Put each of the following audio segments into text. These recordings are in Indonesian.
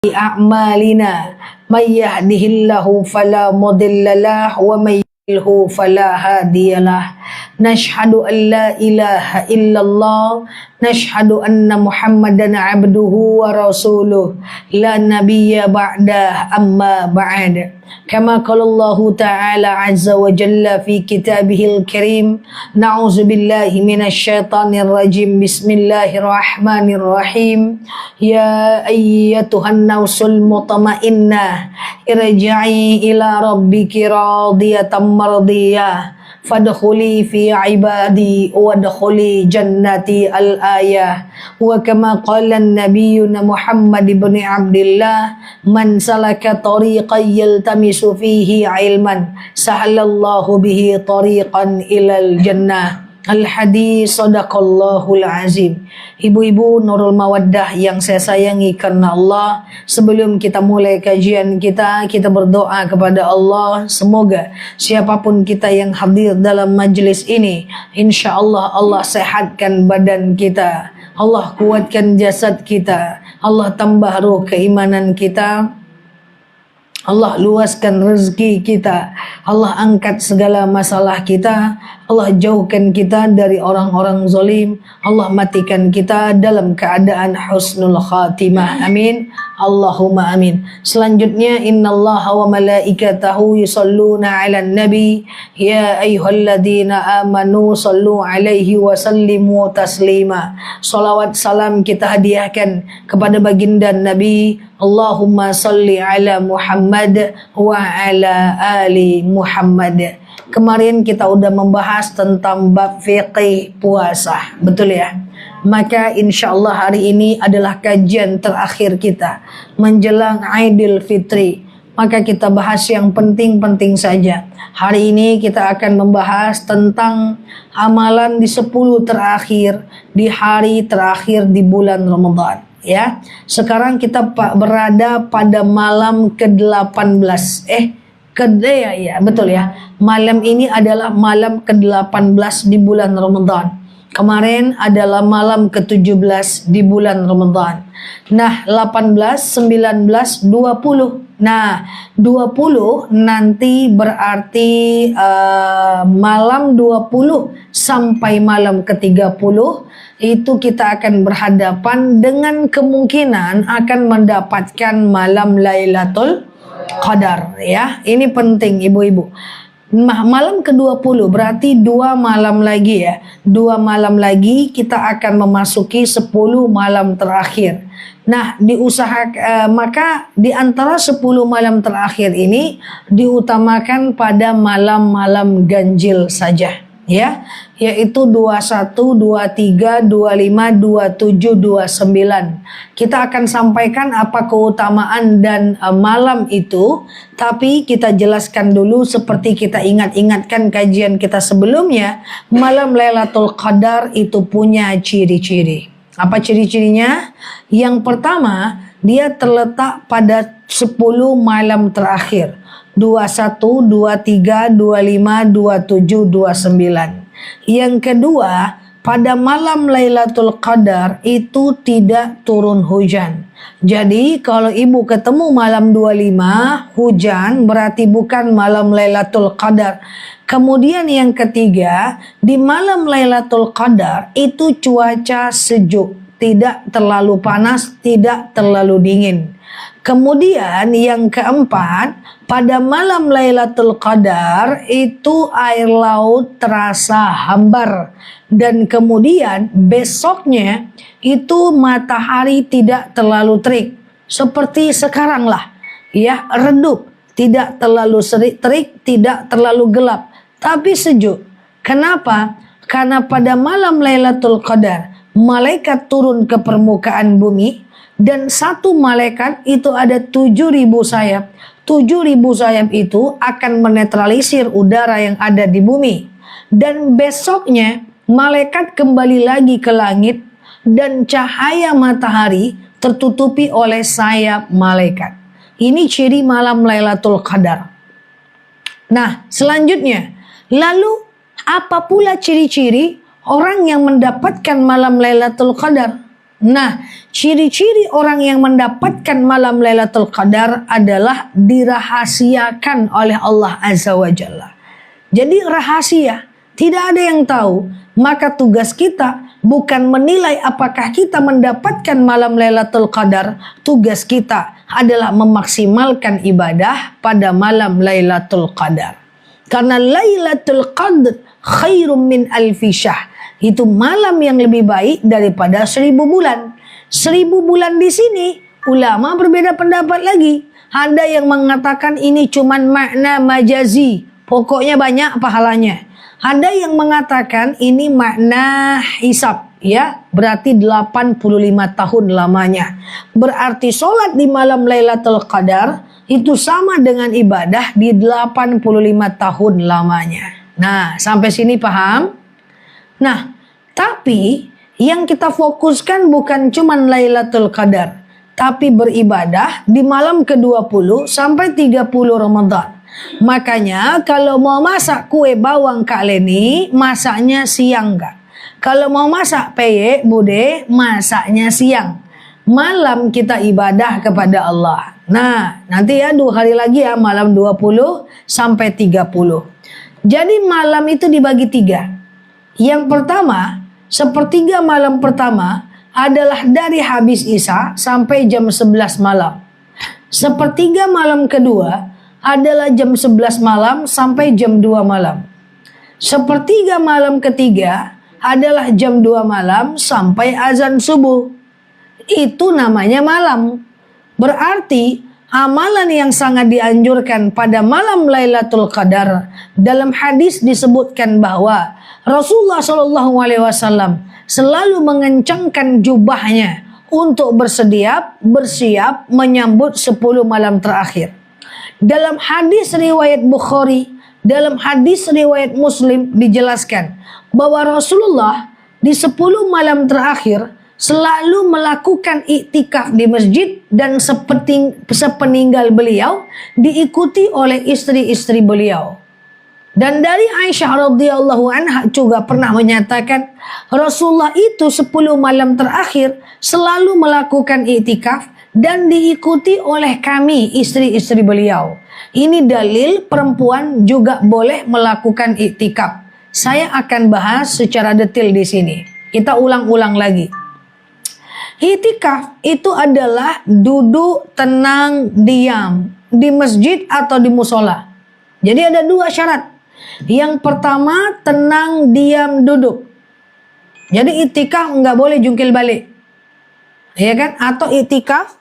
a'malina may yahdihillahu fala mudilla lahu wa may yudlilhu fala hadiyalah. Nashhadu an la ilaha illallah, nashhadu anna Muhammadan abduhu wa rasuluh, la nabiyya ba'dah, amma ba'd. Kama qala Allah Ta'ala azza wa jalla fi kitabihil karim, na'udzu billahi minasy syaithanir rajim. Bismillahirrahmanirrahim. Ya ayyatuhan nafsul mutmainnah, irji'i ila rabbiki radiyatan mardiyah, fadkhuli fi ibadi wadkhuli jannati al-ayah. Wa kama qala an-nabiyyuna Muhammad ibn Abdullah, man salaka tariqan yaltamisu fihi ilman sahalallahu bihi tariqan ilal jannah. Al-hadis sadaqallahul azim. Ibu-ibu Nurul Mawaddah yang saya sayangi karena Allah, sebelum kita mulai kajian kita berdoa kepada Allah, semoga siapapun kita yang hadir dalam majlis ini, insya Allah Allah sehatkan badan kita, Allah kuatkan jasad kita, Allah tambah ruh keimanan kita, Allah luaskan rezeki kita, Allah angkat segala masalah kita, Allah jauhkan kita dari orang-orang zalim, Allah matikan kita dalam keadaan husnul khatimah. Amin. Allahumma amin. Selanjutnya, innallaha wa malaikatahu yusalluna 'alan nabi ya ayyuhalladzina amanu sallu 'alaihi wa sallimu taslima. Salawat salam kita hadiahkan kepada baginda Nabi. Allahumma salli ala Muhammad wa ala ali Muhammad. Kemarin kita udah membahas tentang bab fiqih puasa, betul ya? Maka insya Allah hari ini adalah kajian terakhir kita menjelang Idul Fitri. Maka kita bahas yang penting-penting saja. Hari ini kita akan membahas tentang amalan di 10 terakhir, di hari terakhir di bulan Ramadan. Ya, sekarang kita berada pada malam ke-18. Betul ya. Malam ini adalah malam ke-18 di bulan Ramadan. Kemarin adalah malam ke-17 di bulan Ramadan. Nah, 18, 19, 20. Nah, 20 nanti berarti malam 20 sampai malam ke-30 itu kita akan berhadapan dengan kemungkinan akan mendapatkan malam Lailatul Qadar ya. Ini penting ibu-ibu. Malam ke-20 berarti 2 malam lagi ya. 2 malam lagi kita akan memasuki 10 malam terakhir. Nah, maka di antara 10 malam terakhir ini diutamakan pada malam-malam ganjil saja. Ya, yaitu 21, 23, 25, 27, 29. Kita akan sampaikan apa keutamaan dan malam itu, tapi kita jelaskan dulu seperti kita ingatkan kajian kita sebelumnya, malam Lailatul Qadar itu punya ciri-ciri. Apa ciri-cirinya? Yang pertama, dia terletak pada 10 malam terakhir. 21, 23, 25, 27, 29. Yang kedua, pada malam Lailatul Qadar itu tidak turun hujan. Jadi kalau ibu ketemu malam 25 hujan berarti bukan malam Lailatul Qadar. Kemudian yang ketiga, di malam Lailatul Qadar itu cuaca sejuk, tidak terlalu panas, tidak terlalu dingin. Kemudian yang keempat, pada malam Lailatul Qadar itu air laut terasa hambar. Dan kemudian besoknya itu matahari tidak terlalu terik. Seperti sekarang lah, ya, redup. Tidak terlalu terik, tidak terlalu gelap, tapi sejuk. Kenapa? Karena pada malam Lailatul Qadar, malaikat turun ke permukaan bumi. Dan satu malaikat itu ada 7.000 sayap. 7.000 sayap itu akan menetralisir udara yang ada di bumi. Dan besoknya malaikat kembali lagi ke langit dan cahaya matahari tertutupi oleh sayap malaikat. Ini ciri malam Lailatul Qadar. Nah, selanjutnya, lalu apa pula ciri-ciri orang yang mendapatkan malam Lailatul Qadar? Nah, ciri-ciri orang yang mendapatkan malam Lailatul Qadar adalah dirahasiakan oleh Allah Azza wa Jalla. Jadi rahasia, tidak ada yang tahu. Maka tugas kita bukan menilai apakah kita mendapatkan malam Lailatul Qadar. Tugas kita adalah memaksimalkan ibadah pada malam Lailatul Qadar. Karena Lailatul Qadar khairum min alfi syahr. Itu malam yang lebih baik daripada 1000 bulan. 1000 bulan di sini, ulama berbeda pendapat lagi. Ada yang mengatakan ini cuman makna majazi, pokoknya banyak pahalanya. Ada yang mengatakan ini makna hisab, ya, berarti 85 tahun lamanya. Berarti sholat di malam Lailatul Qadar itu sama dengan ibadah di 85 tahun lamanya. Nah, sampai sini paham? Nah, tapi yang kita fokuskan bukan cuma Lailatul Qadar, tapi beribadah di malam ke-20 sampai 30 Ramadan. Makanya kalau mau masak kue bawang Kak Leni, masaknya siang Kak. Kalau mau masak peye Bude, masaknya siang. Malam kita ibadah kepada Allah. Nah, nanti ya 2 hari lagi ya, malam 20 sampai 30. Jadi malam itu dibagi 3. Yang pertama, sepertiga malam pertama adalah dari habis Isya sampai jam 11 malam. Sepertiga malam kedua adalah jam 11 malam sampai jam 2 malam. Sepertiga malam ketiga adalah jam 2 malam sampai azan subuh. Itu namanya malam. Berarti amalan yang sangat dianjurkan pada malam Lailatul Qadar, dalam hadis disebutkan bahwa Rasulullah SAW selalu mengencangkan jubahnya untuk bersiap menyambut 10 malam terakhir. Dalam hadis riwayat Bukhari, dalam hadis riwayat Muslim dijelaskan bahwa Rasulullah di 10 malam terakhir selalu melakukan iktikaf di masjid dan sepeninggal beliau diikuti oleh istri-istri beliau. Dan dari Aisyah radhiyallahu anha juga pernah menyatakan Rasulullah itu 10 malam terakhir selalu melakukan iktikaf dan diikuti oleh kami istri-istri beliau. Ini dalil perempuan juga boleh melakukan iktikaf. Saya akan bahas secara detail di sini. Kita ulang-ulang lagi. Iktikaf itu adalah duduk tenang diam di masjid atau di musola. Jadi ada 2 syarat. Yang pertama, tenang diam duduk. Jadi iktikaf nggak boleh jungkil balik, ya kan? Atau iktikaf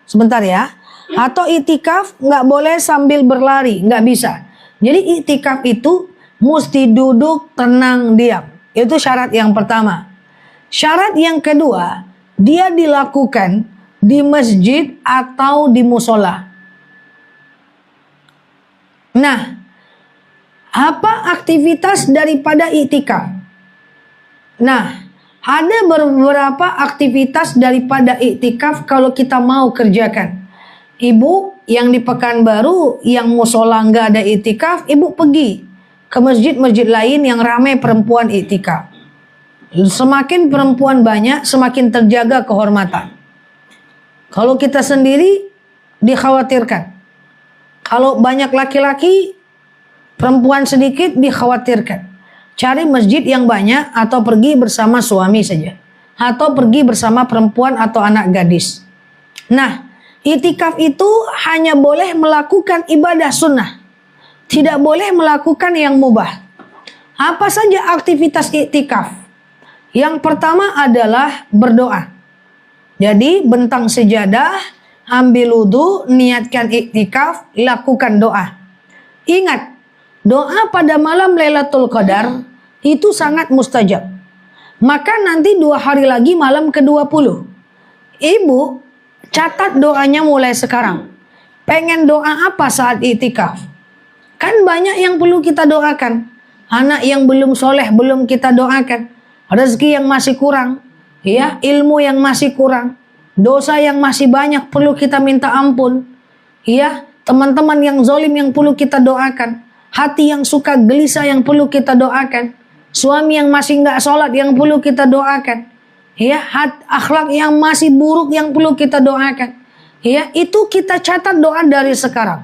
sebentar ya. Atau iktikaf nggak boleh sambil berlari, nggak bisa. Jadi iktikaf itu mesti duduk tenang diam. Itu syarat yang pertama. Syarat yang kedua, dia dilakukan di masjid atau di musola. Nah, apa aktivitas daripada iktikaf? Nah, ada beberapa aktivitas daripada iktikaf kalau kita mau kerjakan. Ibu yang di Pekanbaru, yang musola nggak ada iktikaf, ibu pergi ke masjid-masjid lain yang ramai perempuan iktikaf. Semakin perempuan banyak, semakin terjaga kehormatan. Kalau kita sendiri, dikhawatirkan. Kalau banyak laki-laki, perempuan sedikit, dikhawatirkan. Cari masjid yang banyak atau pergi bersama suami saja. Atau pergi bersama perempuan atau anak gadis. Nah, iktikaf itu hanya boleh melakukan ibadah sunnah. Tidak boleh melakukan yang mubah. Apa saja aktivitas iktikaf? Yang pertama adalah berdoa. Jadi bentang sejadah, ambil wudu, niatkan iktikaf, lakukan doa. Ingat, doa pada malam Lailatul Qadar itu sangat mustajab. Maka nanti 2 hari lagi malam ke-20. Ibu catat doanya mulai sekarang. Pengen doa apa saat iktikaf? Kan banyak yang perlu kita doakan. Anak yang belum soleh belum kita doakan. Rezeki yang masih kurang. Ya, ilmu yang masih kurang. Dosa yang masih banyak perlu kita minta ampun. Ya, teman-teman yang zalim yang perlu kita doakan. Hati yang suka gelisah yang perlu kita doakan. Suami yang masih nggak sholat yang perlu kita doakan. ya, akhlak yang masih buruk yang perlu kita doakan. Ya, itu kita catat doa dari sekarang.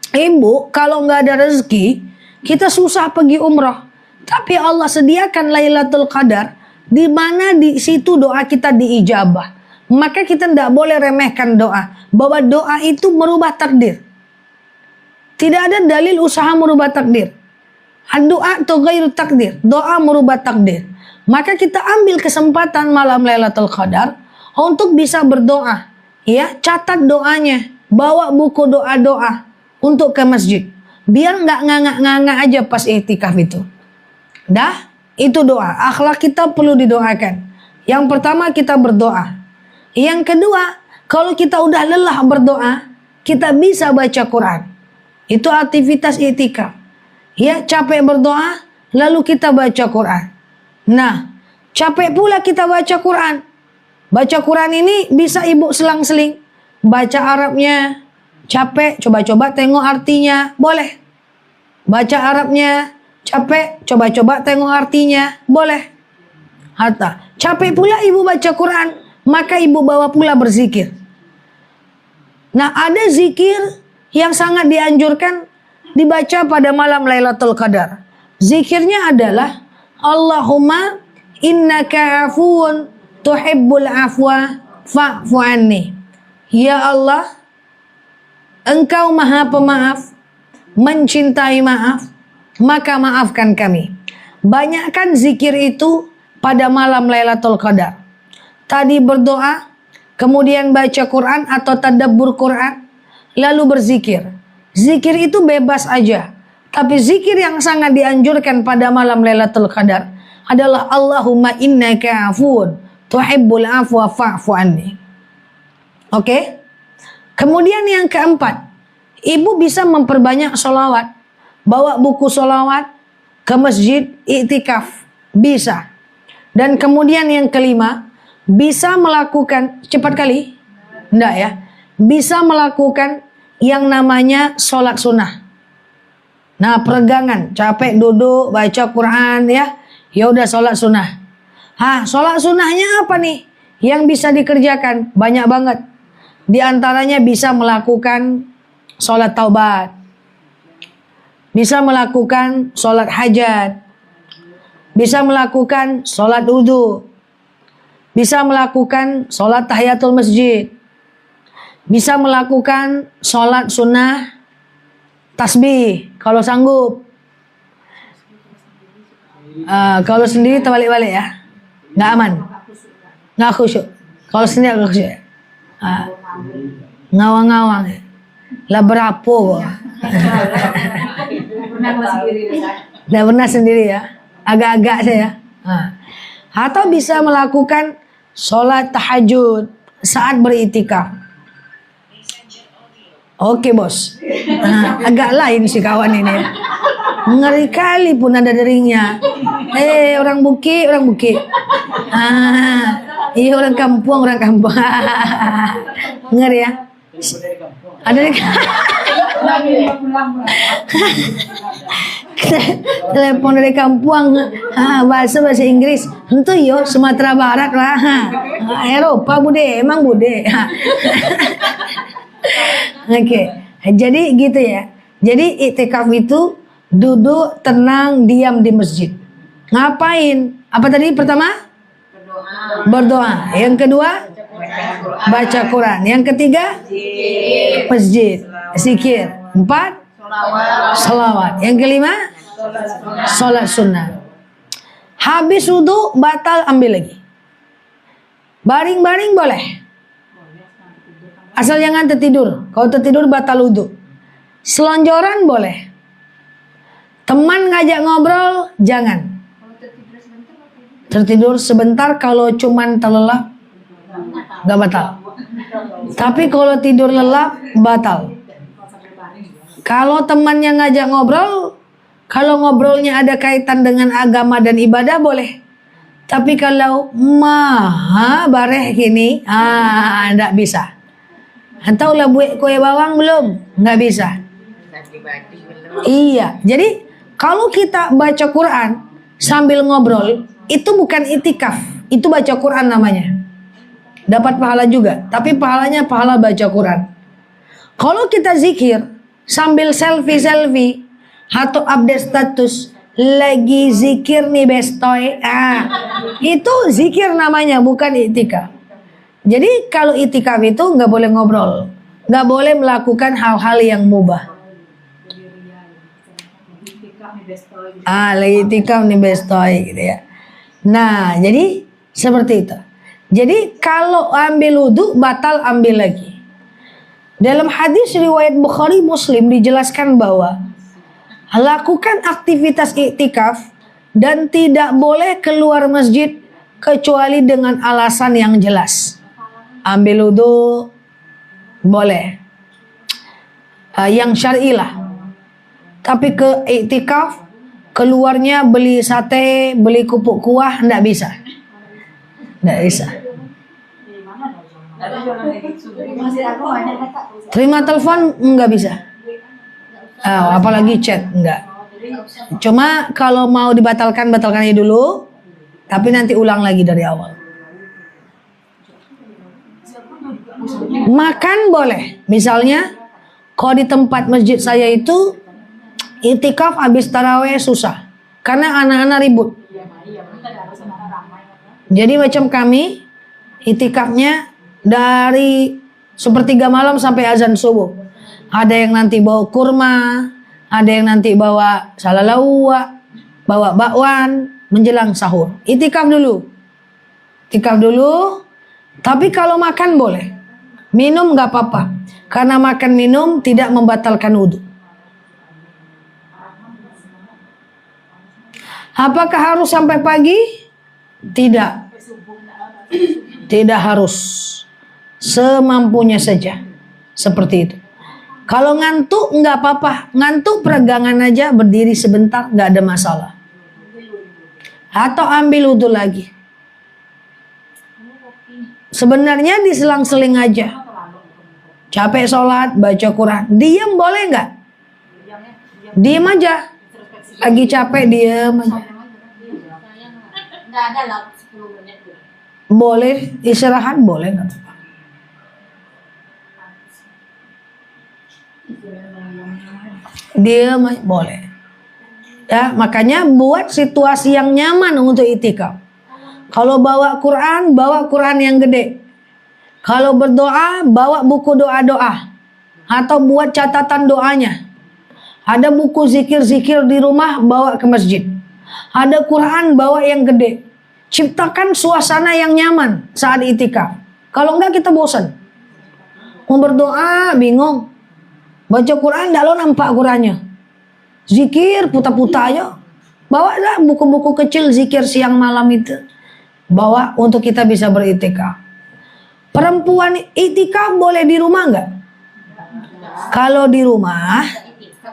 Ibu, kalau nggak ada rezeki, kita susah pergi umroh. Tapi Allah sediakan Lailatul Qadar, di mana di situ doa kita diijabah. Maka kita tidak boleh remehkan doa, bahwa doa itu merubah takdir. Tidak ada dalil usaha merubah takdir. Doa tughayyiru takdir, doa merubah takdir. Maka kita ambil kesempatan malam Lailatul Qadar untuk bisa berdoa. Ya, catat doanya, bawa buku doa-doa untuk ke masjid. Biar nggak nganga-nganga aja pas iktikaf itu. Dah, itu doa. Akhlak kita perlu didoakan. Yang pertama kita berdoa. Yang kedua, kalau kita udah lelah berdoa, kita bisa baca Quran. Itu aktivitas iktikaf. Ya, capek berdoa, lalu kita baca Quran. Nah, capek pula kita baca Quran. Baca Quran ini bisa ibu selang-seling. Baca Arabnya, capek, coba-coba tengok artinya, boleh. Baca Arabnya, capek, coba-coba tengok artinya, boleh. Hatta, capek pula ibu baca Quran, maka ibu bawa pula berzikir. Nah, ada zikir yang sangat dianjurkan dibaca pada malam Lailatul Qadar. Zikirnya adalah Allahumma innaka afuun tuhibbul afwa fa'fu anni. Ya Allah, Engkau Maha Pemaaf, mencintai maaf, maka maafkan kami. Banyakkan zikir itu pada malam Lailatul Qadar. Tadi berdoa, kemudian baca Quran atau tadabbur Quran, lalu berzikir. Zikir itu bebas aja. Tapi zikir yang sangat dianjurkan pada malam Lailatul Qadar adalah Allahumma innaka afuun tuhibbul afwa fa'fu anni. Oke? Kemudian yang keempat, ibu bisa memperbanyak sholawat. Bawa buku sholawat ke masjid iktikaf. Bisa. Dan kemudian yang kelima, bisa melakukan, cepat kali? Enggak ya. Bisa melakukan yang namanya sholat sunnah. Nah, peregangan, capek duduk, baca Quran ya. Ya udah sholat sunnah. Sholat sunnahnya apa nih? Yang bisa dikerjakan? Banyak banget. Di antaranya bisa melakukan sholat taubat. Bisa melakukan sholat hajat. Bisa melakukan sholat wudu. Bisa melakukan sholat tahiyatul masjid. Bisa melakukan sholat sunnah tasbih kalau sanggup. Kalau sendiri terbalik-balik ya, nggak aman, nggak khusyuk. Kalau sendiri agak khusyuk. Ngawang-ngawang ya. Lah berapa? Nggak pernah sendiri ya, agak-agak saya. Atau bisa melakukan sholat tahajud saat beriktikaf. Oke bos. Agak lain si kawan ini ya. Ngeri kali pun ada deringnya. Orang Bukit, orang Bukit. Iya orang kampung, orang kampung. Ngeri ya. Ada dari telepon dari kampung, bahasa Inggris. Tentu yo Sumatera Barat lah. Eropa bude, emang bude. Oke, jadi gitu ya. Jadi iktikaf itu duduk tenang diam di masjid. Ngapain? Apa tadi pertama? Berdoa. Yang kedua? Baca Quran. Yang ketiga? Masjid. Zikir. 4? Salawat. Yang kelima? Sholat sunnah. Habis wudu batal ambil lagi. Baring-baring boleh. Asal jangan tertidur. Kalau tertidur batal wudu. Selonjoran boleh. Teman ngajak ngobrol jangan. Tertidur sebentar kalau cuman terlelap gak batal. Tapi kalau tidur lelap batal. Kalau temannya ngajak ngobrol, kalau ngobrolnya ada kaitan dengan agama dan ibadah boleh. Tapi kalau bareh gini, enggak bisa. Atau lah buat kue bawang belum? Nggak bisa. Iya, jadi kalau kita baca Quran sambil ngobrol itu bukan itikaf. itu baca Quran namanya. Dapat pahala juga, tapi pahalanya pahala baca Quran. Kalau kita zikir sambil selfie atau update status lagi zikir nih bestoy, itu zikir namanya, bukan iktikaf. Jadi kalau iktikaf itu nggak boleh ngobrol, nggak boleh melakukan hal-hal yang mubah. Lagi iktikaf nih bestoy gitu ya. Nah, jadi seperti itu. Jadi kalau ambil wudhu batal ambil lagi. Dalam hadis riwayat Bukhari Muslim dijelaskan bahwa lakukan aktivitas iktikaf dan tidak boleh keluar masjid kecuali dengan alasan yang jelas. Ambil wudhu boleh, yang syar'i lah. Tapi ke iktikaf keluarnya beli sate, beli kupuk kuah, enggak bisa. Enggak bisa. Terima telepon enggak bisa. Apalagi chat enggak. Cuma kalau mau dibatalkan, batalkan aja dulu. Tapi nanti ulang lagi dari awal. Makan boleh. Misalnya kalau di tempat masjid saya itu iktikaf habis taraweh susah karena anak-anak ribut. Jadi macam kami iktikafnya dari sepertiga malam sampai azan subuh. Ada yang nanti bawa kurma, ada yang nanti bawa salalawwa, bawa bakwan menjelang sahur. Iktikaf dulu. Iktikaf dulu. Tapi kalau makan boleh. Minum nggak apa-apa. Karena makan minum tidak membatalkan wudhu. Apakah harus sampai pagi? Tidak. Tidak harus. Semampunya saja. Seperti itu. Kalau ngantuk nggak apa-apa. Ngantuk peregangan aja, berdiri sebentar, nggak ada masalah. Atau ambil wudhu lagi. Sebenarnya diselang-seling aja. Capek sholat, baca Quran. Diam boleh nggak? Diam aja. Lagi capek diam aja. Boleh istirahat, boleh nggak? Diam aja, boleh. Ya, makanya buat situasi yang nyaman untuk iktikaf. Kalau bawa Quran yang gede. Kalau berdoa, bawa buku doa-doa. Atau buat catatan doanya. Ada buku zikir-zikir di rumah, bawa ke masjid. Ada Quran, bawa yang gede. Ciptakan suasana yang nyaman saat iktikaf. Kalau enggak kita bosan. Mau berdoa, bingung. Baca Quran, enggak lo nampak Qurannya. Zikir, putar-putar aja. Bawa lah buku-buku kecil zikir siang malam itu. Bawa untuk kita bisa beriktikaf. Perempuan iktikaf boleh di rumah enggak? Kalau di rumah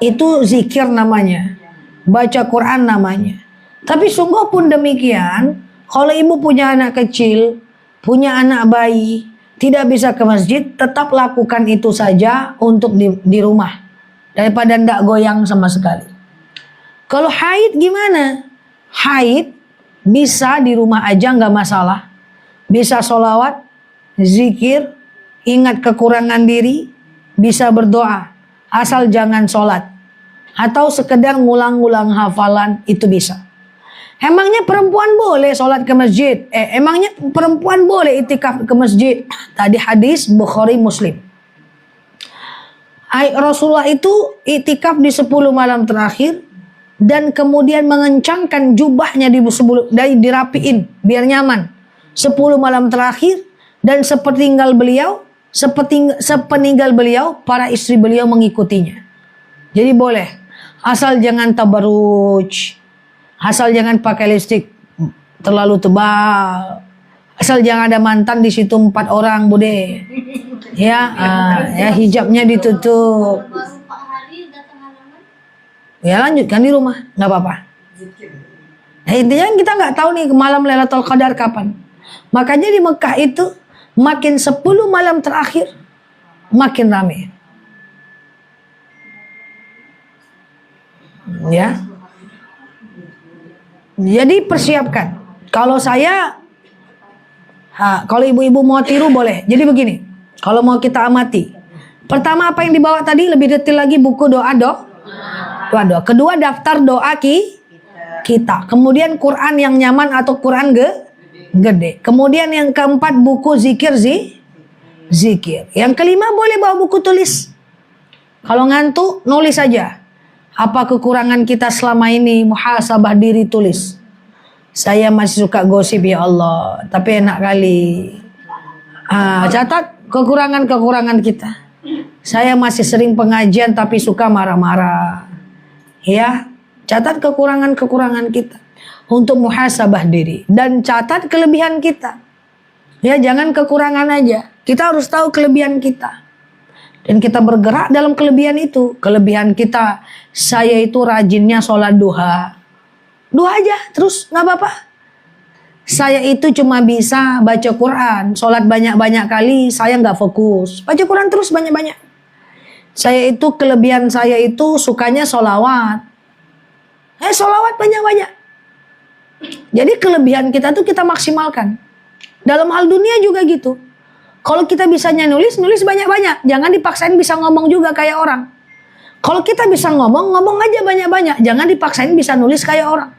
itu zikir namanya, baca Quran namanya. Tapi sungguh pun demikian, kalau ibu punya anak kecil, punya anak bayi, tidak bisa ke masjid, tetap lakukan itu saja untuk di rumah daripada ndak goyang sama sekali. Kalau haid gimana? Haid bisa di rumah aja nggak masalah, bisa sholawat, zikir, ingat kekurangan diri, bisa berdoa, asal jangan sholat. Atau sekedar ngulang-ngulang hafalan, itu bisa. Emangnya perempuan boleh sholat ke masjid? Emangnya perempuan boleh itikaf ke masjid? Tadi hadis Bukhari Muslim. Rasulullah itu itikaf di 10 malam terakhir, dan kemudian mengencangkan jubahnya dirapiin biar nyaman. 10 malam terakhir, dan sepeninggal beliau, para istri beliau mengikutinya. Jadi boleh, asal jangan tabarruj, asal jangan pakai lipstik terlalu tebal, asal jangan ada mantan di situ 4 orang, bude. Ya, ya hijabnya ditutup. Ya lanjutkan di rumah, nggak apa-apa. Nah, intinya kita nggak tahu nih malam Lailatul Qadar kapan. Makanya di Mekah itu makin 10 malam terakhir makin ramai. Ya. Jadi persiapkan. Kalau saya Kalau ibu-ibu mau tiru boleh. Jadi begini, kalau mau kita amati. Pertama apa yang dibawa tadi, lebih detail lagi buku doa. Kedua daftar doa kita. Kemudian Quran yang nyaman atau Quran gede. Kemudian yang keempat buku zikir. Yang kelima boleh bawa buku tulis. Kalau ngantuk nulis saja. Apa kekurangan kita selama ini, muhasabah diri, tulis. Saya masih suka gosip ya Allah, tapi enak kali. Catat kekurangan-kekurangan kita. Saya masih sering pengajian tapi suka marah-marah. Ya, catat kekurangan-kekurangan kita untuk muhasabah diri dan catat kelebihan kita. Ya, jangan kekurangan aja. Kita harus tahu kelebihan kita. Dan kita bergerak dalam kelebihan itu. Kelebihan kita, saya itu rajinnya sholat duha. Duha aja, terus gak apa-apa. Saya itu cuma bisa baca Quran. Sholat banyak-banyak kali, saya gak fokus. Baca Quran terus banyak-banyak. Saya itu, kelebihan saya itu sukanya sholawat. Sholawat banyak-banyak. Jadi kelebihan kita tuh kita maksimalkan. Dalam hal dunia juga gitu. Kalau kita bisanya nulis banyak-banyak. Jangan dipaksain bisa ngomong juga kayak orang. Kalau kita bisa ngomong aja banyak-banyak. Jangan dipaksain bisa nulis kayak orang.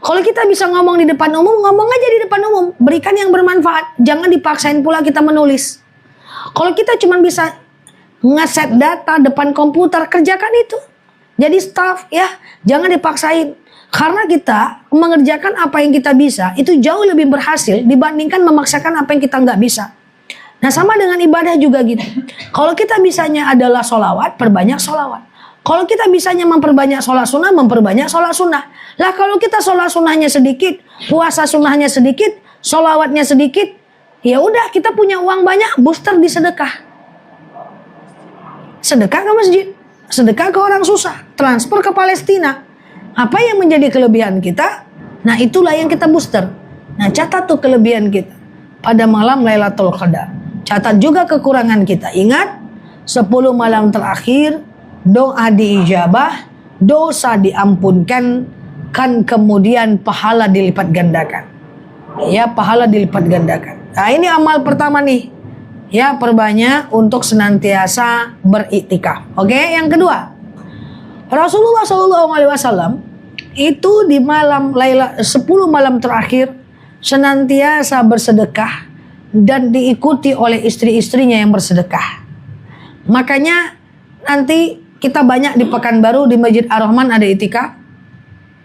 Kalau kita bisa ngomong di depan umum, ngomong aja di depan umum. Berikan yang bermanfaat. Jangan dipaksain pula kita menulis. Kalau kita cuma bisa ngeset data depan komputer, kerjakan itu. Jadi staff ya, jangan dipaksain. Karena kita mengerjakan apa yang kita bisa, itu jauh lebih berhasil dibandingkan memaksakan apa yang kita nggak bisa. Nah sama dengan ibadah juga gitu. Kalau kita bisanya adalah sholawat, perbanyak sholawat. Kalau kita bisanya memperbanyak sholat sunnah, memperbanyak sholat sunnah. Lah kalau kita sholat sunnahnya sedikit, puasa sunnahnya sedikit, sholawatnya sedikit, ya udah kita punya uang banyak, booster di sedekah. Sedekah ke masjid, sedekah ke orang susah, transfer ke Palestina. Apa yang menjadi kelebihan kita? Nah itulah yang kita booster. Nah catat tuh kelebihan kita pada malam Lailatul Qadar. Catat juga kekurangan kita. Ingat, 10 malam terakhir, doa diijabah, dosa diampunkan, kan kemudian pahala dilipat gandakan. Ya, pahala dilipat gandakan. Nah, ini amal pertama nih. Ya, perbanyak untuk senantiasa beriktikaf. Oke, yang kedua. Rasulullah SAW itu di malam 10 malam terakhir senantiasa bersedekah dan diikuti oleh istri-istrinya yang bersedekah. Makanya nanti kita banyak di Pekanbaru, di Masjid Ar-Rahman ada itikaf,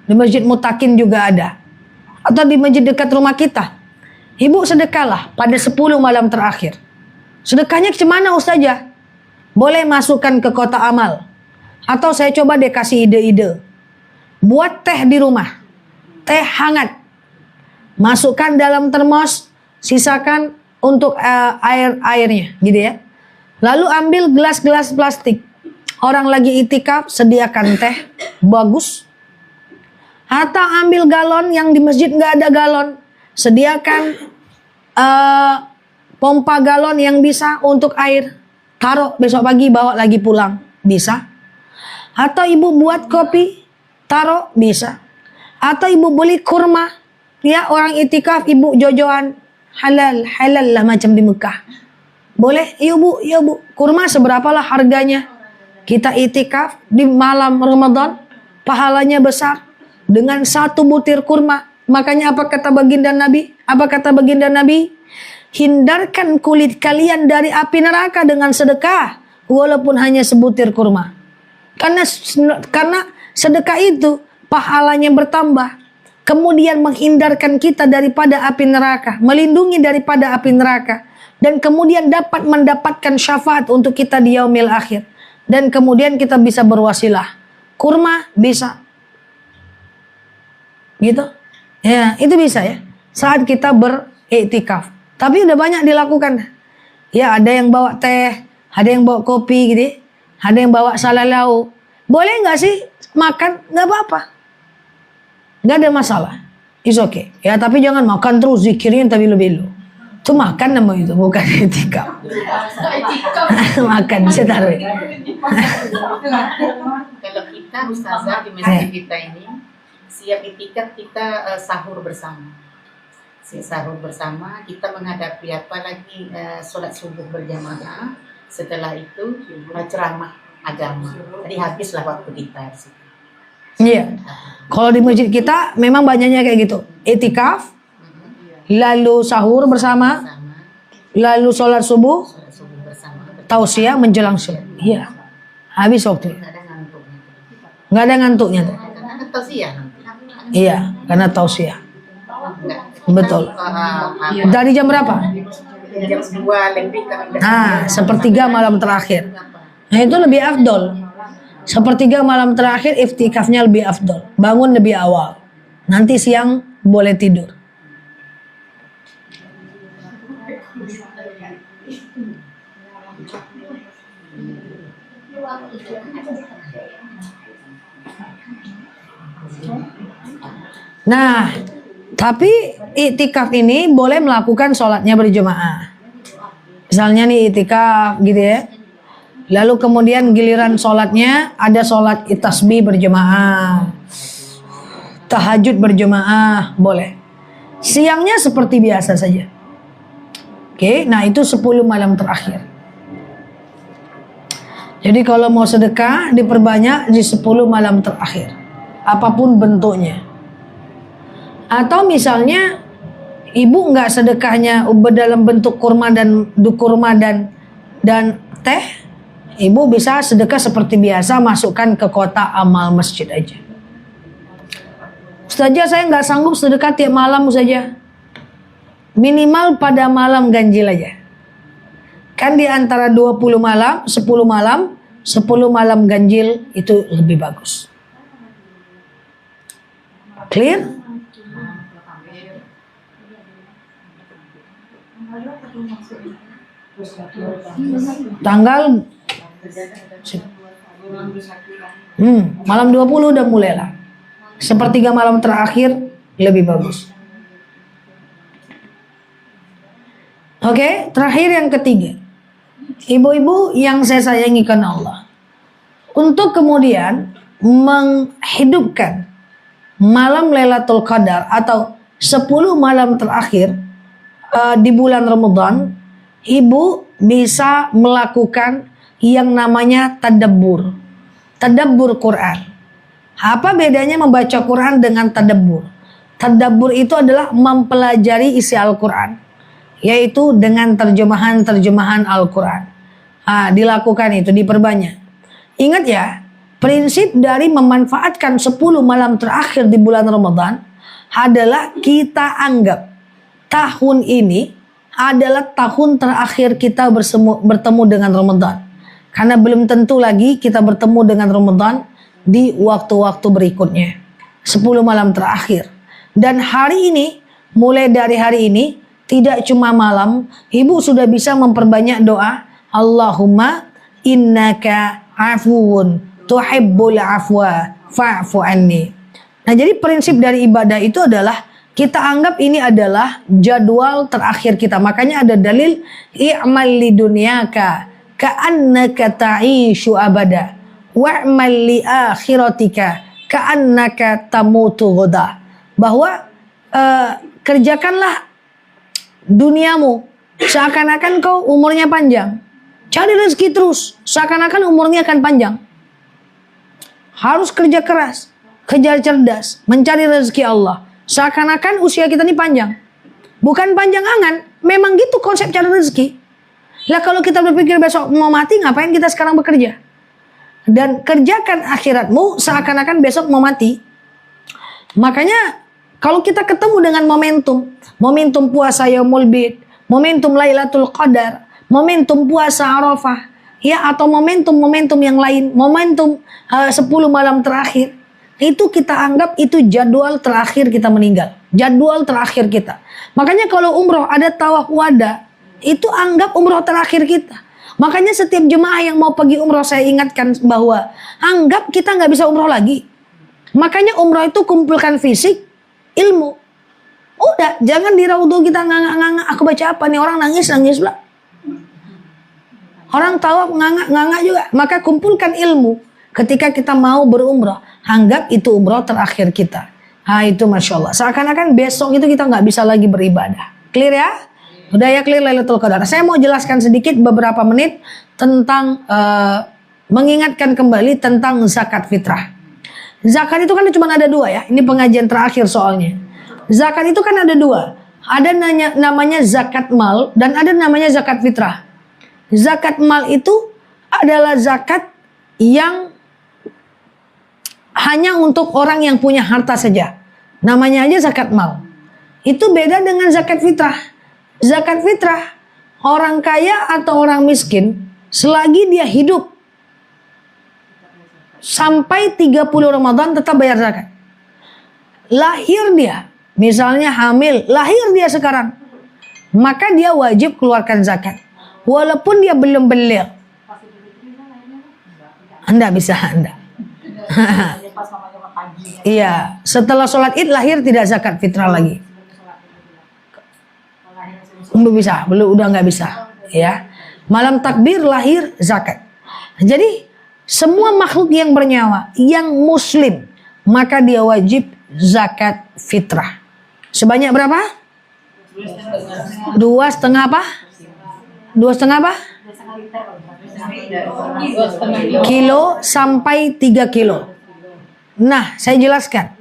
di Masjid Mutakin juga ada, atau di masjid dekat rumah kita. Ibu sedekahlah pada 10 malam terakhir. Sedekahnya kemana Ustazah? Boleh masukkan ke kotak amal, atau saya coba deh kasih ide-ide. Buat teh di rumah, teh hangat, masukkan dalam termos, sisakan untuk airnya gitu ya. Lalu ambil gelas-gelas plastik. Orang lagi itikaf, sediakan teh bagus. Atau ambil galon, yang di masjid nggak ada galon, sediakan pompa galon yang bisa untuk air. Taruh besok pagi bawa lagi pulang, bisa. Atau ibu buat kopi, taruh, bisa. Atau ibu beli kurma, ya orang itikaf ibu jojoan, halal lah macam di Mekah. Boleh, iya bu, kurma seberapalah harganya. Kita itikaf di malam Ramadan, pahalanya besar dengan 1 butir kurma. Makanya apa kata baginda Nabi? Hindarkan kulit kalian dari api neraka dengan sedekah, walaupun hanya sebutir kurma. Karena sedekah itu pahalanya bertambah. Kemudian menghindarkan kita daripada api neraka, melindungi daripada api neraka, dan kemudian dapat mendapatkan syafaat untuk kita di yaumil akhir. Dan kemudian kita bisa berwasilah. Kurma bisa. Gitu. Ya, itu bisa ya. Saat kita beriktikaf. Tapi udah banyak dilakukan. Ya, ada yang bawa teh, ada yang bawa kopi gitu. Ada yang bawa salalau. Boleh nggak sih makan? Nggak apa-apa. Nggak ada masalah. It's okay. Ya, tapi jangan makan terus zikirnya tapi lebih lu. Itu makan nama itu, bukan itikaf. Makan, saya taruh. Kalau kita Ustazah di masjid kita ini siap itikaf, kita sahur bersama. sahur bersama, kita menghadapi apa lagi sholat subuh berjamaah. Setelah itu ceramah agama. Jadi habislah waktu kita di situ. Iya. Kalau di masjid kita memang banyaknya kayak gitu. Itikaf, lalu sahur bersama, lalu sholat subuh, tausiah menjelang subuh. Iya. Habis waktu. Nggak ada ngantuknya tuh. Karena tausiah nanti. Iya, karena tausiah. Betul. Dari jam berapa? Jam 2 lebih. Nah, sepertiga malam terakhir. Nah, itu lebih afdol. Sepertiga malam terakhir iftikafnya lebih afdol. Bangun lebih awal. Nanti siang boleh tidur. Nah, tapi iktikaf ini boleh melakukan sholatnya berjemaah. Misalnya nih iktikaf gitu ya. Lalu kemudian giliran sholatnya ada sholat tasbih berjemaah, tahajud berjemaah, boleh. Siangnya seperti biasa saja. Oke, nah itu 10 malam terakhir. Jadi kalau mau sedekah diperbanyak di 10 malam terakhir. Apapun bentuknya. Atau misalnya ibu nggak sedekahnya dalam bentuk kurma dan teh, ibu bisa sedekah seperti biasa, masukkan ke kotak amal masjid aja. Ustazah, saya nggak sanggup sedekah tiap malam saja. Minimal pada malam ganjil aja. Kan di antara 20 malam, 10 malam, 10 malam ganjil itu lebih bagus. Clear? Tanggal malam 20 udah mulailah. Sepertiga malam terakhir lebih bagus. Oke, terakhir yang ketiga. Ibu-ibu yang saya sayangi karena Allah. Untuk kemudian menghidupkan malam Lailatul Qadar atau 10 malam terakhir di bulan Ramadan, ibu bisa melakukan yang namanya tadabbur. Tadabbur Quran. Apa bedanya membaca Quran dengan tadabbur? Tadabbur itu adalah mempelajari isi Al-Quran, yaitu dengan terjemahan-terjemahan Al-Quran. Dilakukan itu, diperbanyak. Ingat ya, prinsip dari memanfaatkan 10 malam terakhir di bulan Ramadan adalah kita anggap tahun ini adalah tahun terakhir kita bertemu dengan Ramadan. Karena belum tentu lagi kita bertemu dengan Ramadan di waktu-waktu berikutnya. 10 malam terakhir. Dan hari ini, mulai dari hari ini, tidak cuma malam, ibu sudah bisa memperbanyak doa. Allahumma innaka afuwun tuhibbul afwa fa'fu anni. Nah, jadi prinsip dari ibadah itu adalah kita anggap ini adalah jadwal terakhir kita. Makanya ada dalil i'mal lidunyaka ka'annaka ta'ishu abada wa'mal li akhiratika ka'annaka tamutu ghadan. Bahwa kerjakanlah duniamu seakan-akan kau umurnya panjang. Cari rezeki terus seakan-akan umurnya akan panjang. Harus kerja keras, kejar cerdas, mencari rezeki Allah. Seakan-akan usia kita ini panjang. Bukan panjang angan, memang gitu konsep cari rezeki. Lah kalau kita berpikir besok mau mati, ngapain kita sekarang bekerja? Dan kerjakan akhiratmu seakan-akan besok mau mati. Makanya kalau kita ketemu dengan momentum puasa Yaumul Bid, momentum Lailatul Qadar, momentum puasa Arafah, ya, atau momentum yang lain, momentum 10 malam terakhir, itu kita anggap itu jadwal terakhir kita meninggal, jadwal terakhir kita. Makanya kalau umroh ada tawaf wada, itu anggap umroh terakhir kita. Makanya setiap jemaah yang mau pergi umroh saya ingatkan bahwa anggap kita nggak bisa umroh lagi. Makanya umroh itu kumpulkan fisik, ilmu. Udah, jangan di raudhah kita nganga-nganga. Aku baca apa nih, orang nangis pula. Orang tawaf nganga juga. Maka kumpulkan ilmu. Ketika kita mau berumrah, anggap itu umrah terakhir kita. Nah itu Masya Allah. Seakan-akan besok itu kita nggak bisa lagi beribadah. Clear ya? Udah ya clear Lailatul Qadar. Saya mau jelaskan sedikit beberapa menit tentang mengingatkan kembali tentang zakat fitrah. Zakat itu kan cuma ada dua ya. Ini pengajian terakhir soalnya. Zakat itu kan ada dua. Ada namanya zakat mal dan ada namanya zakat fitrah. Zakat mal itu adalah zakat yang hanya untuk orang yang punya harta saja. Namanya aja zakat mal. Itu beda dengan zakat fitrah. Zakat fitrah, orang kaya atau orang miskin, selagi dia hidup sampai 30 Ramadan tetap bayar zakat. Lahir dia, misalnya hamil, lahir dia sekarang, maka dia wajib keluarkan zakat. Walaupun dia belum balik. Anda bisa, Anda. Iya, setelah sholat id lahir tidak zakat fitrah lagi. Belum bisa, udah nggak bisa. Ya, malam takbir lahir zakat. Jadi semua makhluk yang bernyawa, yang muslim, maka dia wajib zakat fitrah. Sebanyak berapa? 2,5 apa? 2,5 apa? Kilo sampai 3 kilo. Nah, saya jelaskan.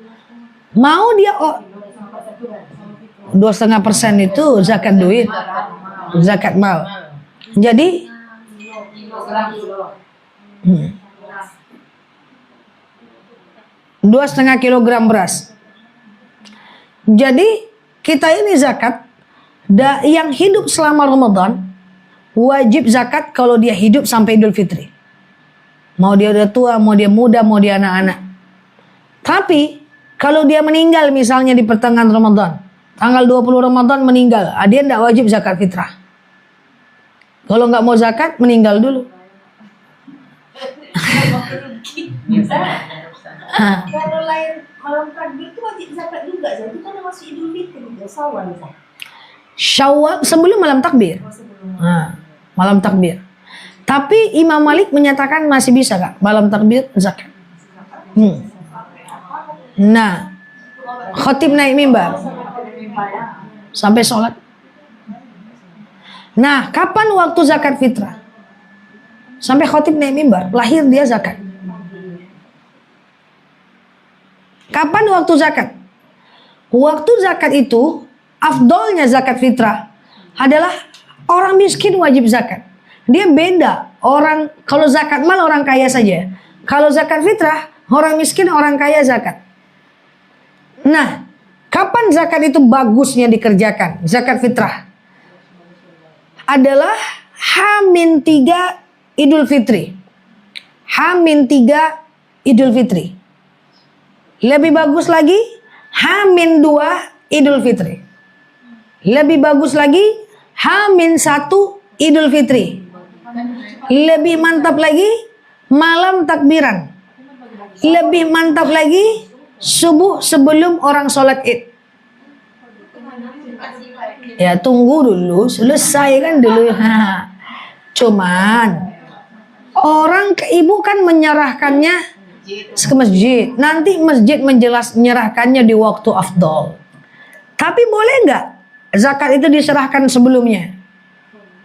Mau dia 2,5% itu zakat duit, zakat mal. Jadi 2,5 kilogram beras. Jadi kita ini zakat yang hidup selama Ramadan wajib zakat kalau dia hidup sampai Idul Fitri. Mau dia udah tua, mau dia muda, mau dia anak-anak. Tapi kalau dia meninggal misalnya di pertengahan Ramadan, tanggal 20 Ramadan meninggal, dia tidak wajib zakat fitrah. Kalau nggak mau zakat, meninggal dulu. Kalau lain malam takbir itu wajib zakat juga, jadi kan masih Idul Fitri juga Syawal. Syawal sebelum malam takbir. Nah, malam takbir. Tapi Imam Malik menyatakan masih bisa kak malam takbir zakat. Nah, khotib naik mimbar sampai sholat. Nah, kapan waktu zakat fitrah? Sampai khotib naik mimbar, lahir dia zakat. Kapan waktu zakat? Waktu zakat itu, afdolnya zakat fitrah adalah orang miskin wajib zakat. Dia beda. Orang kalau zakat mal orang kaya saja. Kalau zakat fitrah, orang miskin orang kaya zakat. Nah, kapan zakat itu bagusnya dikerjakan? Zakat fitrah adalah H-3 Idul Fitri. H-3 Idul Fitri. Lebih bagus lagi H-2 Idul Fitri. Lebih bagus lagi H-1 Idul Fitri. Lebih mantap lagi malam takbiran. Lebih mantap lagi subuh sebelum orang sholat id. Ya tunggu dulu, selesai kan dulu. Cuman orang ke ibu kan menyerahkannya ke masjid. Nanti masjid menyerahkannya di waktu afdol. Tapi boleh nggak zakat itu diserahkan sebelumnya?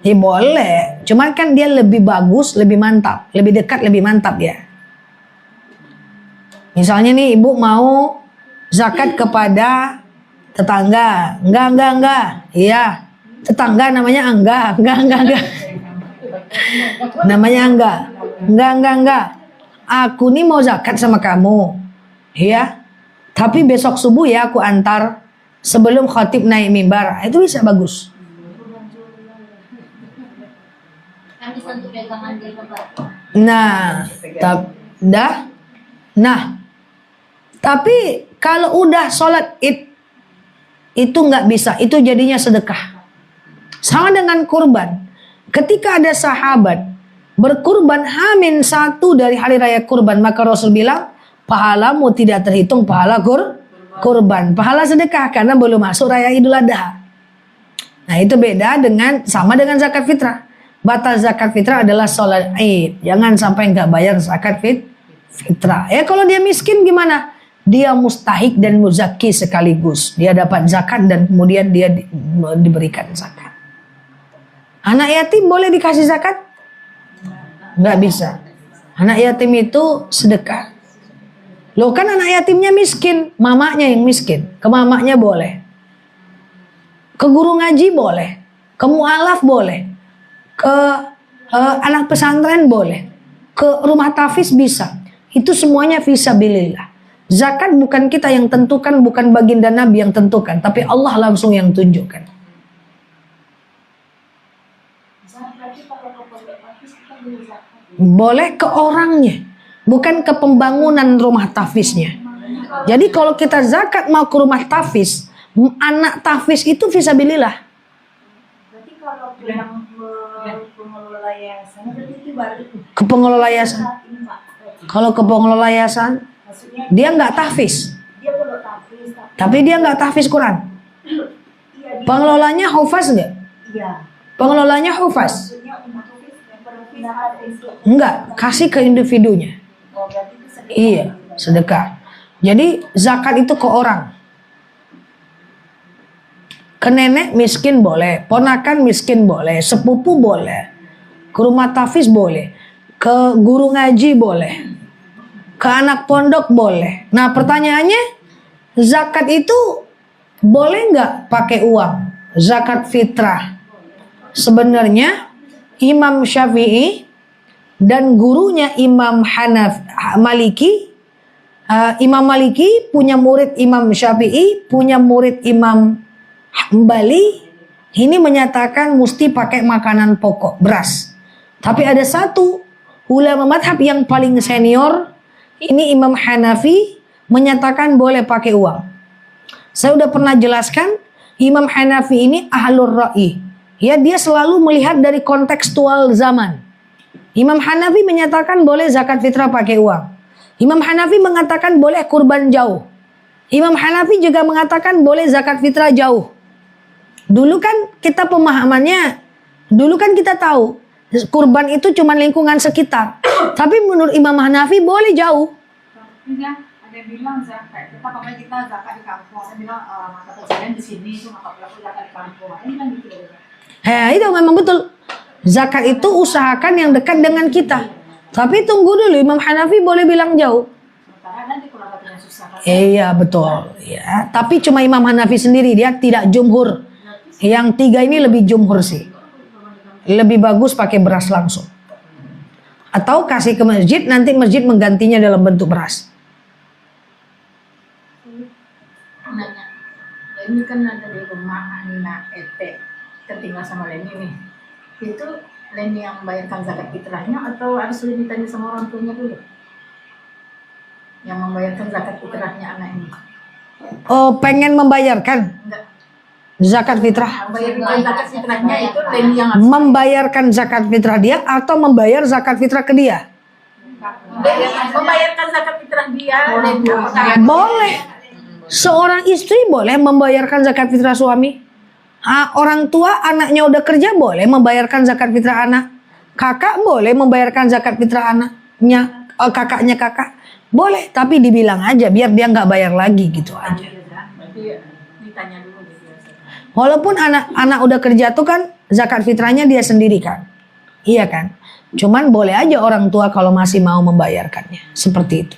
Ya boleh. Cuman kan dia lebih bagus, lebih mantap, lebih dekat, lebih mantap ya. Misalnya nih ibu mau zakat kepada tetangga. Enggak. Iya. Tetangga namanya enggak. Namanya enggak. Aku nih mau zakat sama kamu. Iya. Tapi besok subuh ya aku antar sebelum khatib naik mimbar. Itu bisa bagus. Tapi kalau udah sholat id itu nggak bisa, itu jadinya sedekah. Sama dengan kurban. Ketika ada sahabat berkurban H-1 dari hari raya kurban, maka Rasul bilang pahalamu tidak terhitung pahala kurban, pahala sedekah karena belum masuk raya Idul Adha. Nah itu beda sama dengan zakat fitrah. Batas zakat fitrah adalah sholat id. Jangan sampai nggak bayar zakat fitrah. Ya kalau dia miskin gimana? dia mustahik dan muzaki sekaligus. Dia dapat zakat dan kemudian dia diberikan zakat. Anak yatim boleh dikasih zakat? Nggak bisa. Anak yatim itu sedekah. Loh kan anak yatimnya miskin, mamanya yang miskin. Ke mamanya boleh. Ke guru ngaji boleh. Ke mu'alaf boleh. Ke anak pesantren boleh. Ke rumah tafiz bisa. Itu semuanya fisabilillah. Zakat bukan kita yang tentukan, bukan baginda Nabi yang tentukan, tapi Allah langsung yang tunjukkan. Berarti kalau ke pondok tahfiz kita beli zakat. Boleh ke orangnya, bukan ke pembangunan rumah tahfiznya. Jadi kalau kita zakat mau ke rumah tahfiz, anak tahfiz itu fisabilillah. Berarti kalau yang pengelola yayasan berarti itu baru Ke pengelola yayasan. ini Pak. Kalau ke pengelola yayasan, Maksudnya dia nggak tahfiz, dia pondok tahfiz tapi dia nggak tahfiz Quran. iya dia Pengelolanya hufaz nggak? iya. Pengelolanya hufaz? Maksudnya untuk yang perpisahan itu. Enggak, kasih ke individunya. Oh, berarti itu sedekah. Iya, sedekah. Jadi zakat itu ke orang. Ke nenek miskin boleh, ponakan miskin boleh, sepupu boleh, ke rumah tahfiz boleh, ke guru ngaji boleh, ke anak pondok boleh. Nah pertanyaannya, zakat itu boleh nggak pakai uang? Zakat fitrah. Sebenarnya Imam Syafi'i dan gurunya Imam Maliki, Imam Maliki punya murid Imam Syafi'i, punya murid Imam Hambali, ini menyatakan mesti pakai makanan pokok, beras. Tapi ada satu ulama madhab yang paling senior, ini Imam Hanafi, menyatakan boleh pakai uang. Saya udah pernah jelaskan, Imam Hanafi ini ahlur ra'i. Ya, dia selalu melihat dari kontekstual zaman. Imam Hanafi menyatakan boleh zakat fitrah pakai uang. Imam Hanafi mengatakan boleh kurban jauh. Imam Hanafi juga mengatakan boleh zakat fitrah jauh. Dulu kan kita pemahamannya, dulu kan kita tahu kurban itu cuma lingkungan sekitar. Tapi menurut Imam Hanafi boleh jauh. Iya, ada yang bilang zakat, kita pokoknya kita zakat di kampung. Ada bilang mata pencarian di sini, itu maka pelaku zakat di kampung. Ini kan gitu ya. Itu memang betul. Zakat itu usahakan yang dekat dengan kita. Tapi tunggu dulu, Imam Hanafi boleh bilang jauh. Sementara nanti kalau katanya susah kan. Iya betul. Ya, tapi cuma Imam Hanafi sendiri, dia tidak jumhur. Yang tiga ini lebih jumhur sih. Lebih bagus pakai beras langsung. Atau kasih ke masjid, nanti masjid menggantinya dalam bentuk beras. Nanya, ini kan ada di rumah anak ete ketinggal sama Leni nih. Itu Leni yang membayarkan zakat fitrahnya atau harus ditanya sama orang tuanya dulu? Yang membayarkan zakat fitrahnya anak ini. Oh, pengen membayarkan Enggak. zakat fitrah? Membayarkan zakat fitrahnya itu Leni yang harus Membayarkan zakat fitrah dia atau membayar zakat fitrah ke dia? membayarkan zakat fitrah dia. Leni apakah Boleh. Seorang istri boleh membayarkan zakat fitrah suami. Orang tua anaknya udah kerja boleh membayarkan zakat fitrah anak. Kakak boleh membayarkan zakat fitrah anaknya, kakaknya kakak. Boleh, tapi dibilang aja biar dia nggak bayar lagi gitu aja. berarti ditanya dulu gitu ya. Walaupun anak udah kerja tuh kan zakat fitrahnya dia sendiri kan. Iya kan? Cuman boleh aja orang tua kalau masih mau membayarkannya. Seperti itu.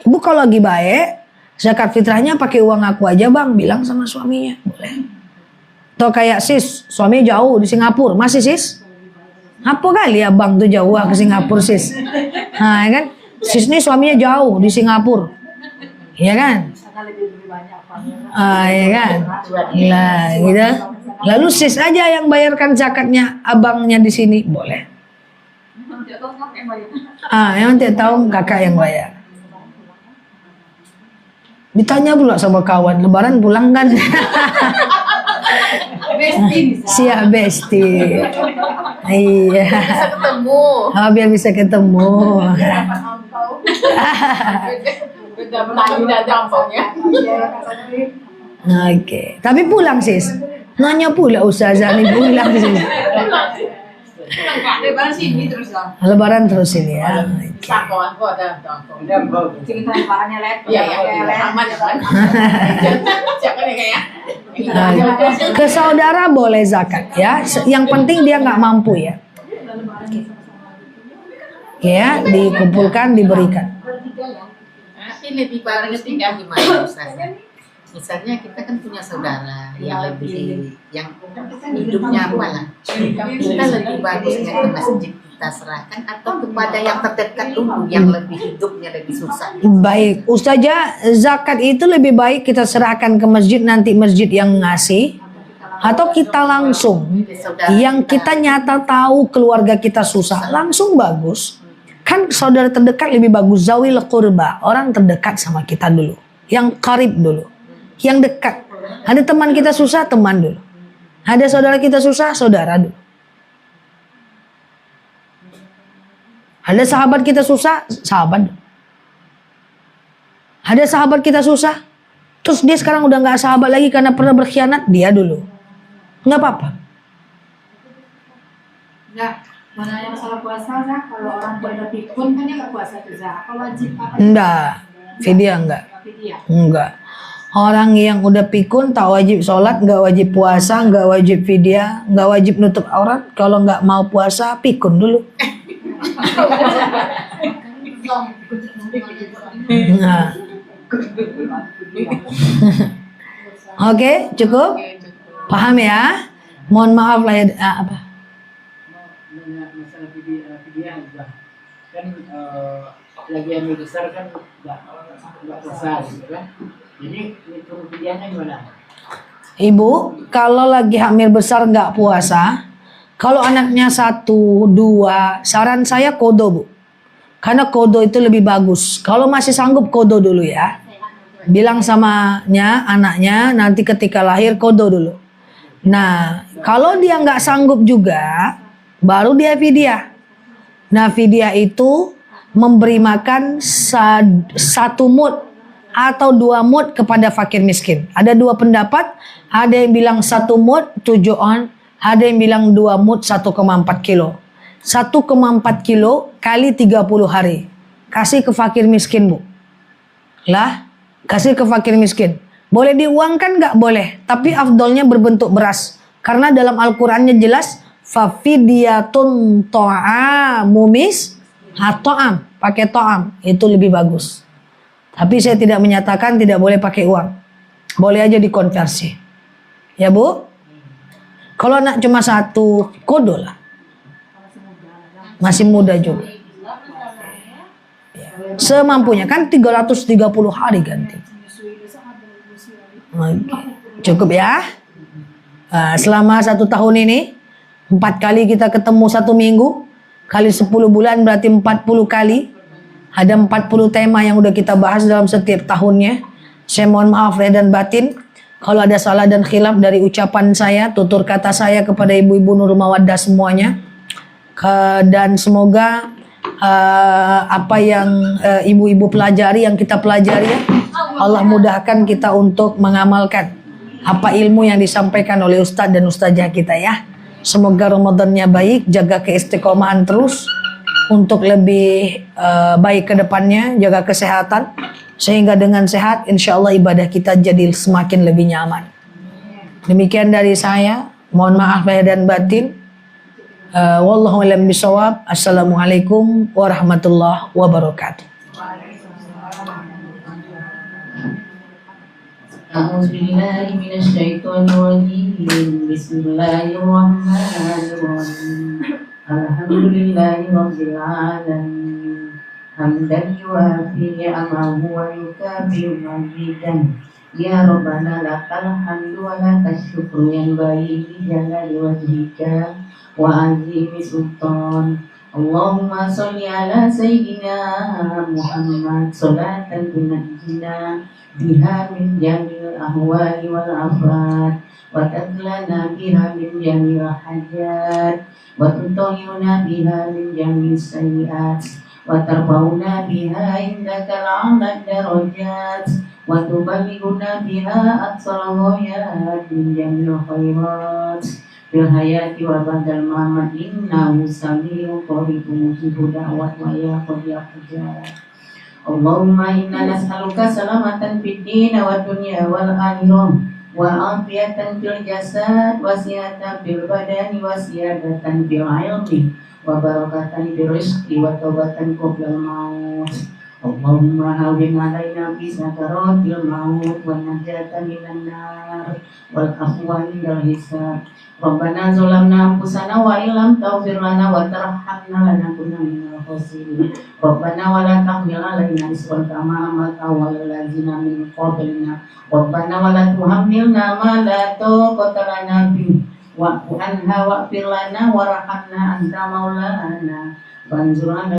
Ibu kalau lagi baik, zakat fitrahnya pakai uang aku aja bang, bilang sama suaminya. Boleh. Atau kayak sis, suami jauh di Singapura. Masih sis? Apa kali ya bang tuh jauh ke Singapura sis? Nah ya kan? Sis ini suaminya jauh di Singapura. Iya kan? Misalnya lebih banyak apa? Ya kan? Lah gitu. Lalu sis aja yang bayarkan zakatnya abangnya di sini. Boleh. Tidak tahu kan yang bayar. Yang tidak tahu kakak yang bayar. Ditanya pula sama kawan, lebaran pulang kan? Besti bisa. Siap besti. Iya. Bisa ketemu. Biar bisa ketemu. Udah pernah ada kampungnya. Oke. Tapi pulang sis. Nanya pula ustazah nih pulang sih. Lebaran sini terus dong. Lebaran terus ini ya. Sakoan kok ada tongkol. Cerita lebarannya laptop. Iya, aman ya kan? Jangan ya kayak. Ke saudara boleh zakat ya. Yang penting dia nggak mampu ya. Ya, dikumpulkan, diberikan. Tapi lebih penting gimana Ustaz? Misalnya kita kan punya saudara yang lebih yang hidupnya apa lah. Kita lebih bagusnya ke masjid kita serahkan atau kepada yang terdekat dulu yang lebih hidupnya lebih susah. Baik, Ustazah, zakat itu lebih baik kita serahkan ke masjid, nanti masjid yang ngasih, atau kita langsung yang kita nyata tahu keluarga kita susah, langsung bagus. Kan saudara terdekat lebih bagus, zawil qurba, orang terdekat sama kita dulu, yang karib dulu, yang dekat. Ada teman kita susah, teman dulu. Ada saudara kita susah, saudara dulu. Ada sahabat kita susah, sahabat dulu. Ada sahabat kita susah, terus dia sekarang udah nggak sahabat lagi karena pernah berkhianat, dia dulu. Nggak apa-apa. Enggak. Mengenai masalah puasa, Zak, kalau orang tua udah pikun kan dia nggak puasa tuh, Zak. Apa wajib apa? Enggak, fidyah enggak. Fidyah. Enggak. Orang yang udah pikun tak wajib sholat, nggak wajib puasa, nggak wajib fidyah, nggak wajib nutup aurat. Kalau nggak mau puasa, pikun dulu. Nah. Oke, cukup? Paham ya? Mohon maaf lah ya. Apa? Masalah video kan lagi hamil besar kan nggak puasa gitu kan. Jadi hitung videonya gimana? Ibu, kalau lagi hamil besar nggak puasa, kalau anaknya 1, 2, saran saya kodo bu. Karena kodo itu lebih bagus. Kalau masih sanggup kodo dulu ya. Bilang samanya anaknya nanti ketika lahir kodo dulu. Nah, kalau dia nggak sanggup juga, baru dia fidyah. Nah, fidyah itu memberi makan 1 mud atau 2 mud kepada fakir miskin. Ada 2 pendapat, ada yang bilang 1 mud 7 on, ada yang bilang 2 mud 1,4 kilo. 1,4 kilo kali 30 hari. Kasih ke fakir miskin bu. Lah, kasih ke fakir miskin. Boleh diuangkan nggak? Boleh. Tapi afdolnya berbentuk beras. Karena dalam Al-Qurannya jelas, fafidyatun to'amumis hato'am. Pakai to'am. Itu lebih bagus. Tapi saya tidak menyatakan tidak boleh pakai uang. Boleh aja dikonversi. Ya bu? Kalau anak cuma 1, kodo lah. Masih muda juga. Ya. Semampunya. Kan 330 hari ganti. Oke. Cukup ya. Selama 1 tahun ini 4 kali kita ketemu 1 minggu, kali 10 bulan berarti 40 kali. Ada 40 tema yang udah kita bahas dalam setiap tahunnya. Saya mohon maaf lahir dan batin kalau ada salah dan khilaf dari ucapan saya, tutur kata saya kepada ibu-ibu Nurul Mawaddah semuanya. Dan semoga apa yang ibu-ibu pelajari, yang kita pelajari, Allah mudahkan kita untuk mengamalkan apa ilmu yang disampaikan oleh Ustadz dan Ustazah kita ya. Semoga Ramadannya baik, jaga keistiqomahan terus untuk lebih baik ke depannya, jaga kesehatan sehingga dengan sehat insya Allah ibadah kita jadi semakin lebih nyaman. Demikian dari saya, mohon maaf lahir dan batin. Wallahu a'lam bishawab. Assalamualaikum warahmatullahi wabarakatuh. A'udzubillahi minasyaitonirrajim. Bismillahirrahmanirrahim. Alhamdulillahi rabbil alamin. Hamdan yuafi ni'amahu wa yukafi'u mazidan. Ya Rabbana lakal hamdu wa lakal syukru yanbaghi li jalali wajhika wa azimi sultan. Allahumma sholli ala sayyidina Muhammad salatan tunajjina biha min jamil ahwali wal afat wa tadlana biha min jamil hajat wa tutahhiruna biha min jamil sayyiat wa tarfauna biha indaka al-'ala darajat wa tuballighuna biha aqsal ghayat min jamil khairat fil hayati wa ba'dal mamat innahu sami'un qaribun mujibud da'wat wa ya qadiyah hajat. Allahumma inna nas'aluka salamatan fid din wa dunya wal akhirah wa afiyatan fil jasad wa sihatan fil badani wa siyadatan fil ilmi wa barakatan fil rizqi wa taubatan qabla al-maut. Allahumma hawwin alaina fi sakaratil maut wa najatan minan nar wal afwa indal hisab. Rabbana zalamna anfusana wa illam taghfir lana wa tarhamna lanakunanna minal khasirin. Rabbana wa la tahmil alaina isran kama hamaltahu 'alal ladzina min qablina. Rabbana wa la tuhammilna ma la taqata lana bihi wa'fu anha wa'fir lana warhamna anta maulana wanzurna